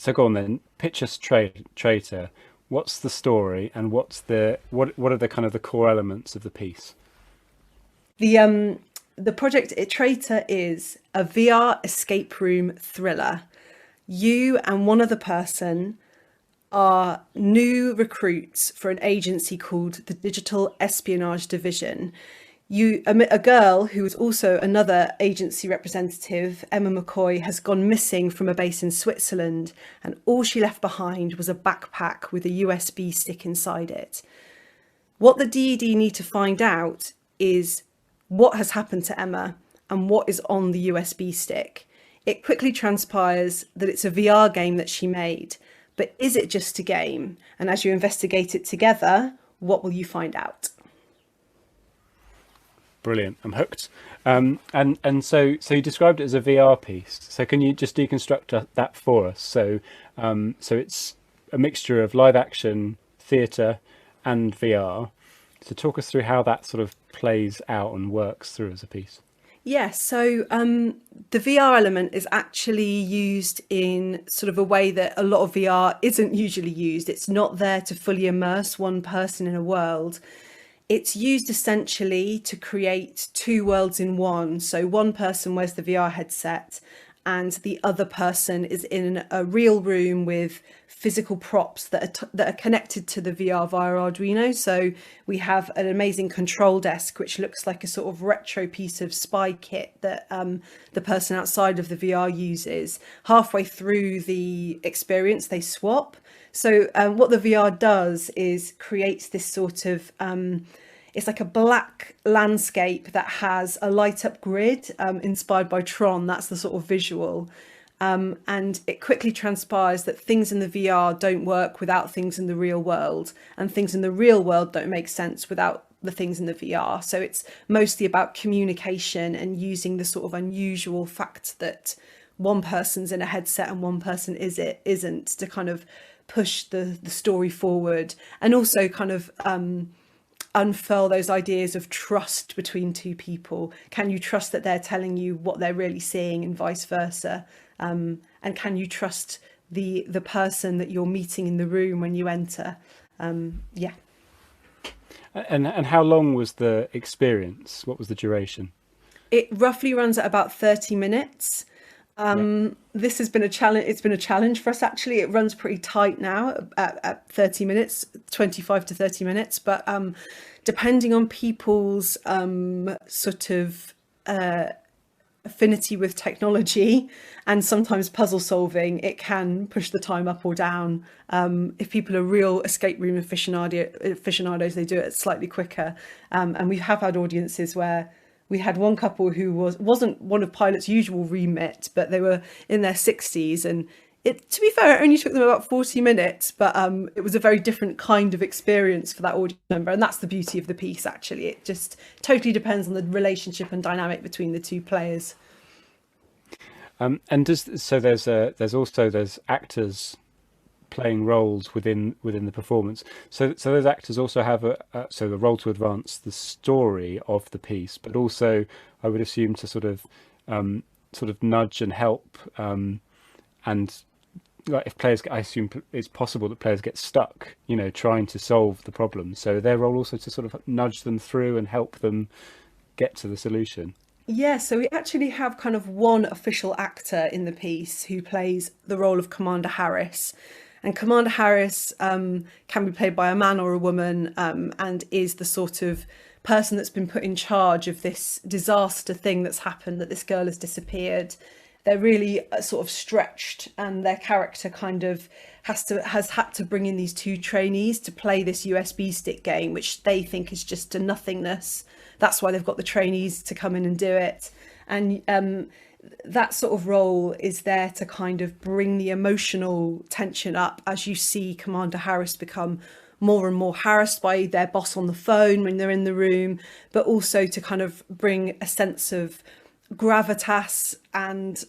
So go on then. Pitch us Traitor. What's the story, and what are the kind of the core elements of the piece? The project Traitor is a VR escape room thriller. You and one other person are new recruits for an agency called the Digital Espionage Division. A girl who is also another agency representative, Emma McCoy, has gone missing from a base in Switzerland, and all she left behind was a backpack with a USB stick inside it. What the DED need to find out is what has happened to Emma and what is on the USB stick. It quickly transpires that it's a VR game that she made, but is it just a game? And as you investigate it together, what will you find out? Brilliant. I'm hooked. And so you described it as a VR piece. So can you just deconstruct that for us? So it's a mixture of live action, theatre, and VR. So talk us through how that sort of plays out and works through as a piece. Yes, so the VR element is actually used in sort of a way that a lot of VR isn't usually used. It's not there to fully immerse one person in a world. It's used essentially to create two worlds in one. So one person wears the VR headset and the other person is in a real room with physical props that are connected to the VR via Arduino. So we have an amazing control desk, which looks like a sort of retro piece of spy kit that the person outside of the VR uses. Halfway through the experience, they swap. So what the VR does is creates this sort of it's like a black landscape that has a light up grid inspired by Tron. That's the sort of visual. And it quickly transpires that things in the VR don't work without things in the real world, and things in the real world don't make sense without the things in the VR. So it's mostly about communication and using the sort of unusual fact that one person's in a headset and one person isn't to kind of push the story forward, and also kind of unfurl those ideas of trust between two people. Can you trust that they're telling you what they're really seeing, and vice versa? And can you trust the person that you're meeting in the room when you enter? Yeah. And how long was the experience? What was the duration? It roughly runs at about 30 minutes. Yeah. This has been a challenge. It's been a challenge for us, actually. It runs pretty tight now at 30 minutes, 25 to 30 minutes. But depending on people's sort of affinity with technology and sometimes puzzle solving, it can push the time up or down. If people are real escape room aficionados, they do it slightly quicker. And we have had audiences where we had one couple who wasn't one of Pilot's usual remit, but they were in their 60s, and to be fair, it only took them about 40 minutes, but it was a very different kind of experience for that audience member, and that's the beauty of the piece. Actually, it just totally depends on the relationship and dynamic between the two players. And there's actors playing roles within the performance. So those actors also have so the role to advance the story of the piece, but also I would assume to sort of nudge and help, and like if players, I assume it's possible that players get stuck, trying to solve the problem. So their role also to sort of nudge them through and help them get to the solution. Yeah, so we actually have kind of one official actor in the piece who plays the role of Commander Harris. And Commander Harris can be played by a man or a woman, and is the sort of person that's been put in charge of this disaster thing that's happened, that this girl has disappeared. They're really sort of stretched, and their character kind of has had to bring in these two trainees to play this USB stick game, which they think is just a nothingness. That's why they've got the trainees to come in and do it. And that sort of role is there to kind of bring the emotional tension up as you see Commander Harris become more and more harassed by their boss on the phone when they're in the room, but also to kind of bring a sense of gravitas and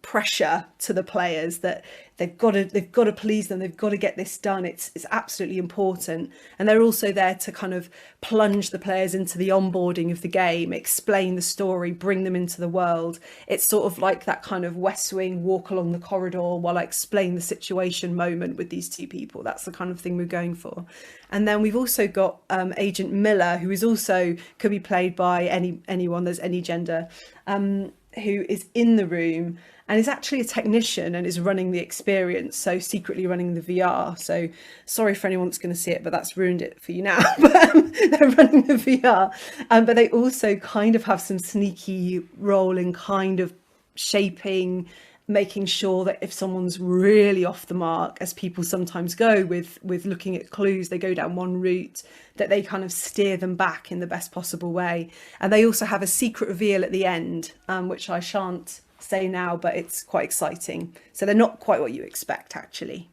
pressure to the players that they've got to please them, they've got to get this done. It's absolutely important, and they're also there to kind of plunge the players into the onboarding of the game, explain the story, bring them into the world. It's sort of like that kind of West Wing walk along the corridor while I explain the situation moment with these two people. That's the kind of thing we're going for. And then we've also got Agent Miller, who is also could be played by anyone. There's any gender. Who is in the room and is actually a technician and is running the experience, so secretly running the VR. So sorry for anyone that's going to see it, but that's ruined it for you now. But they're running the VR, but they also kind of have some sneaky role in kind of shaping, making sure that if someone's really off the mark, as people sometimes go with looking at clues, they go down one route, that they kind of steer them back in the best possible way. And they also have a secret reveal at the end, which I shan't say now, but it's quite exciting. So they're not quite what you expect, actually.